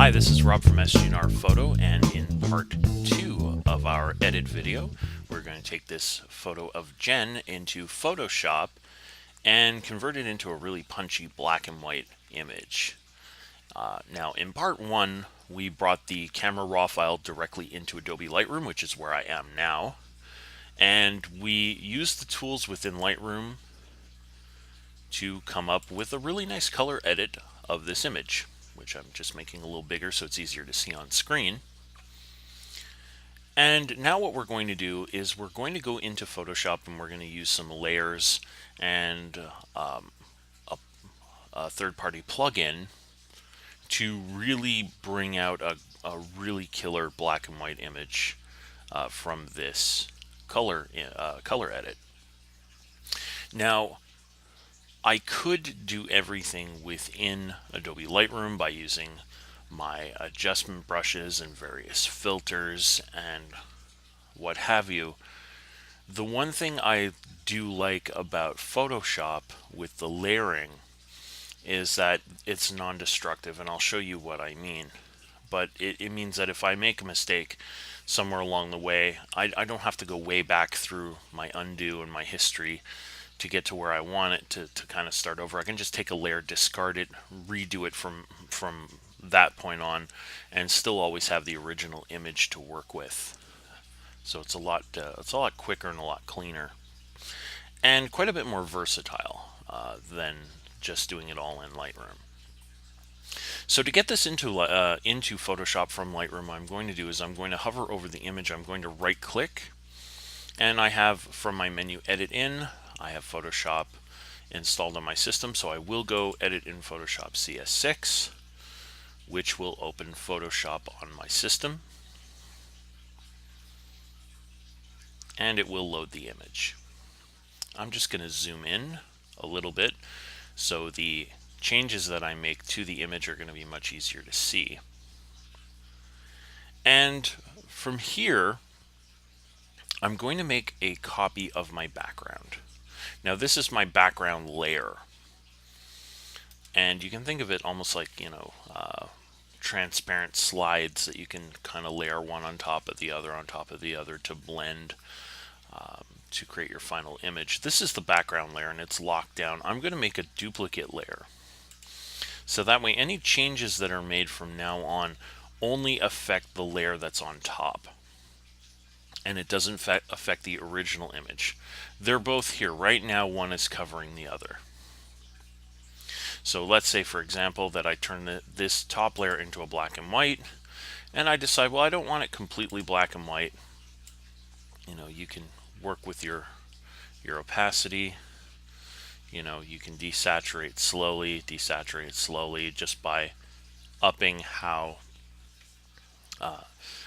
Hi, this is Rob from SGNR Photo, and in part 2 of our edit video, we're going to take this photo of Jen into Photoshop and convert it into a really punchy black and white image. Now, in part 1, we brought the camera raw file directly into Adobe Lightroom, which is where I am now, and we used the tools within Lightroom to come up with a really nice color edit of this image, which I'm just making a little bigger so it's easier to see on screen. And now what we're going to do is we're going to go into Photoshop and we're going to use some layers and a third-party plugin to really bring out a really killer black and white image from this color edit. Now, I could do everything within Adobe Lightroom by using my adjustment brushes and various filters and what have you. The one thing I do like about Photoshop with the layering is that it's non-destructive, and I'll show you what I mean. But it means that if I make a mistake somewhere along the way, I don't have to go way back through my undo and my history to get to where I want it to kind of start over. I can just take a layer, discard it, redo it from that point on, and still always have the original image to work with. So it's a lot quicker and a lot cleaner, and quite a bit more versatile than just doing it all in Lightroom. So to get this into Photoshop from Lightroom, I'm going to do is I'm going to hover over the image. I'm going to right click, and I have from my menu Edit In, I have Photoshop installed on my system, so I will go Edit in Photoshop CS6, which will open Photoshop on my system, and it will load the image. I'm just going to zoom in a little bit so the changes that I make to the image are going to be much easier to see. And from here, I'm going to make a copy of my background. Now this is my background layer, and you can think of it almost like, transparent slides that you can kind of layer one on top of the other to blend to create your final image. This is the background layer and it's locked down. I'm going to make a duplicate layer, so that way any changes that are made from now on only affect the layer that's on top, and it doesn't affect the original image. They're both here. Right now one is covering the other. So let's say, for example, that I turn this top layer into a black and white, and I decide, well, I don't want it completely black and white. You can work with your opacity. You can desaturate slowly just by upping how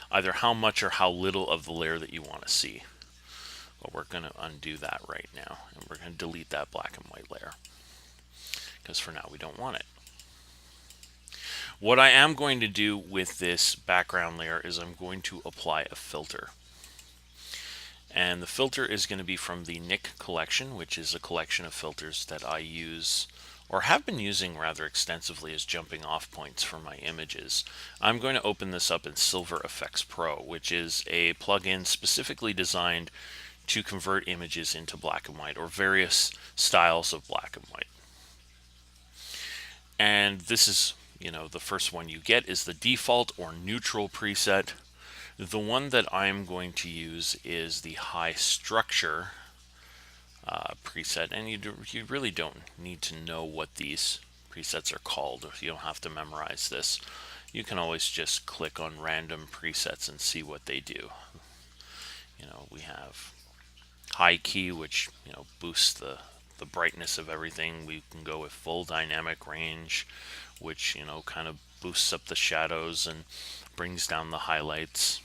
either how much or how little of the layer that you want to see. But we're going to undo that right now, and we're going to delete that black and white layer because for now we don't want it. What I am going to do with this background layer is I'm going to apply a filter. And the filter is going to be from the Nik collection, which is a collection of filters that I use or have been using rather extensively as jumping off points for my images. I'm going to open this up in Silver Efex Pro, which is a plugin specifically designed to convert images into black and white or various styles of black and white. And this is, the first one you get is the default or neutral preset. The one that I'm going to use is the high structure preset, and you really don't need to know what these presets are called. You don't have to memorize this. You can always just click on random presets and see what they do. We have high key, which boosts the brightness of everything. We can go with full dynamic range, which kind of boosts up the shadows and brings down the highlights.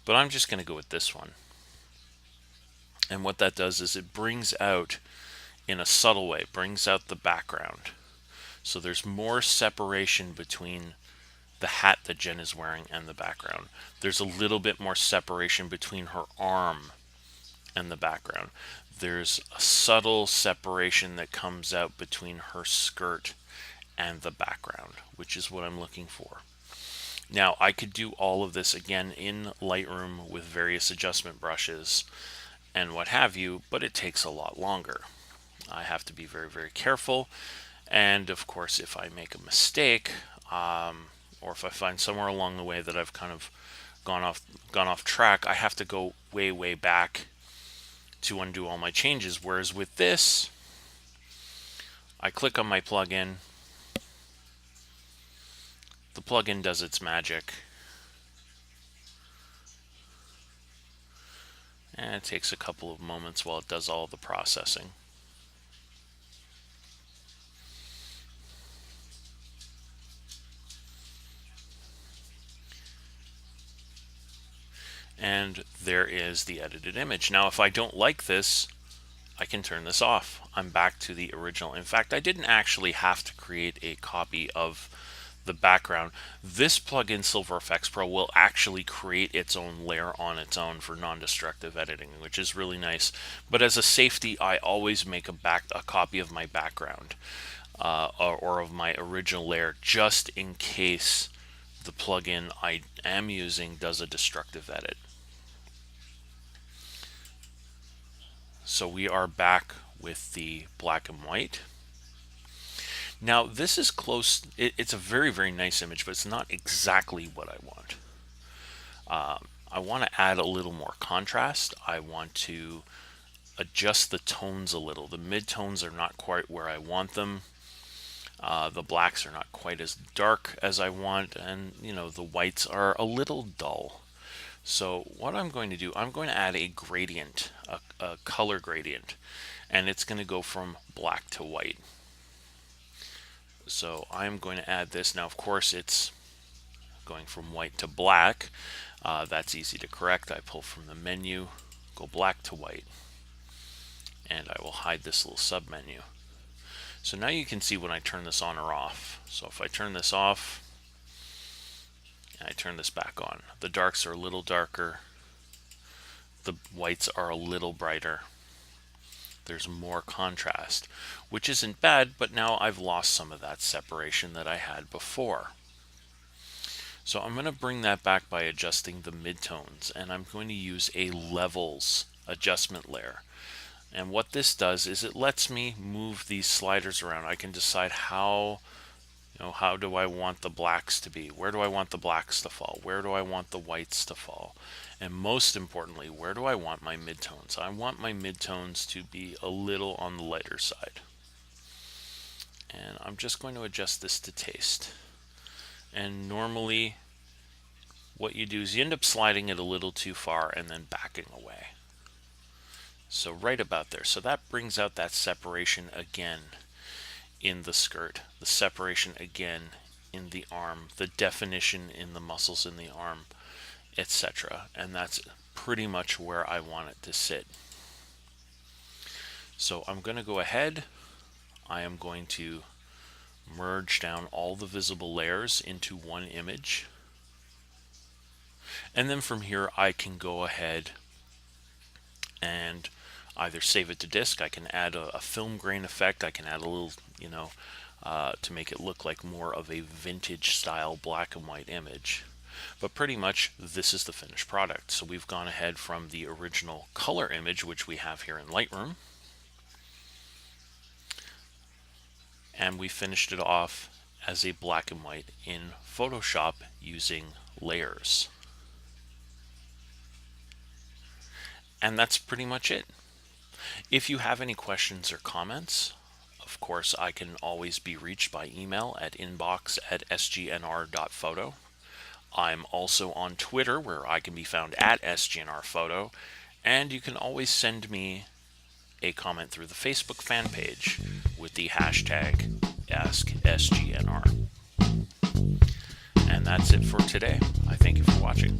But I'm just going to go with this one. And what that does is it brings out, in a subtle way, brings out the background. So there's more separation between the hat that Jen is wearing and the background. There's a little bit more separation between her arm and the background. There's a subtle separation that comes out between her skirt and the background, which is what I'm looking for. Now, I could do all of this again in Lightroom with various adjustment brushes and what have you, but it takes a lot longer. I have to be very, very careful. And of course, if I make a mistake, or if I find somewhere along the way that I've kind of gone off track, I have to go way, way back to undo all my changes. Whereas with this, I click on my plugin, the plugin does its magic, and it takes a couple of moments while it does all the processing. And there is the edited image. Now, if I don't like this, I can turn this off. I'm back to the original. In fact, I didn't actually have to create a copy of the background. This plugin, Silver Efex Pro, will actually create its own layer on its own for non-destructive editing, which is really nice. But as a safety, I always make a copy of my background or of my original layer, just in case the plugin I am using does a destructive edit. So we are back with the black and white. Now this is close, it's a very, very nice image, but it's not exactly what I want. I want to add a little more contrast. I want to adjust the tones a little. The mid-tones are not quite where I want them. The blacks are not quite as dark as I want, and the whites are a little dull. So what I'm going to do, I'm going to add a gradient, a color gradient, and it's going to go from black to white. So I'm going to add this. Now, of course, it's going from white to black. That's easy to correct. I pull from the menu, go black to white, and I will hide this little sub menu. So now you can see when I turn this on or off. So if I turn this off, and I turn this back on, the darks are a little darker, the whites are a little brighter. There's more contrast, which isn't bad, but now I've lost some of that separation that I had before. So I'm going to bring that back by adjusting the midtones, and I'm going to use a levels adjustment layer. And what this does is it lets me move these sliders around. I can decide how do I want the blacks to be? Where do I want the blacks to fall? Where do I want the whites to fall? And most importantly, where do I want my midtones? I want my midtones to be a little on the lighter side. And I'm just going to adjust this to taste. And normally what you do is you end up sliding it a little too far and then backing away. So right about there. So that brings out that separation again in the skirt, the separation again in the arm, the definition in the muscles in the arm, etc. And that's pretty much where I want it to sit. So I'm going to go ahead. I am going to merge down all the visible layers into one image. And then from here I can go ahead and either save it to disk. I can add a film grain effect. I can add a little, to make it look like more of a vintage style black and white image. But pretty much this is the finished product. So we've gone ahead from the original color image, which we have here in Lightroom, and we finished it off as a black and white in Photoshop using layers. And that's pretty much it. If you have any questions or comments, of course, I can always be reached by email at inbox@sgnr.photo. I'm also on Twitter, where I can be found at sgnrphoto, and you can always send me a comment through the Facebook fan page with the hashtag AskSGNR. And that's it for today. I thank you for watching.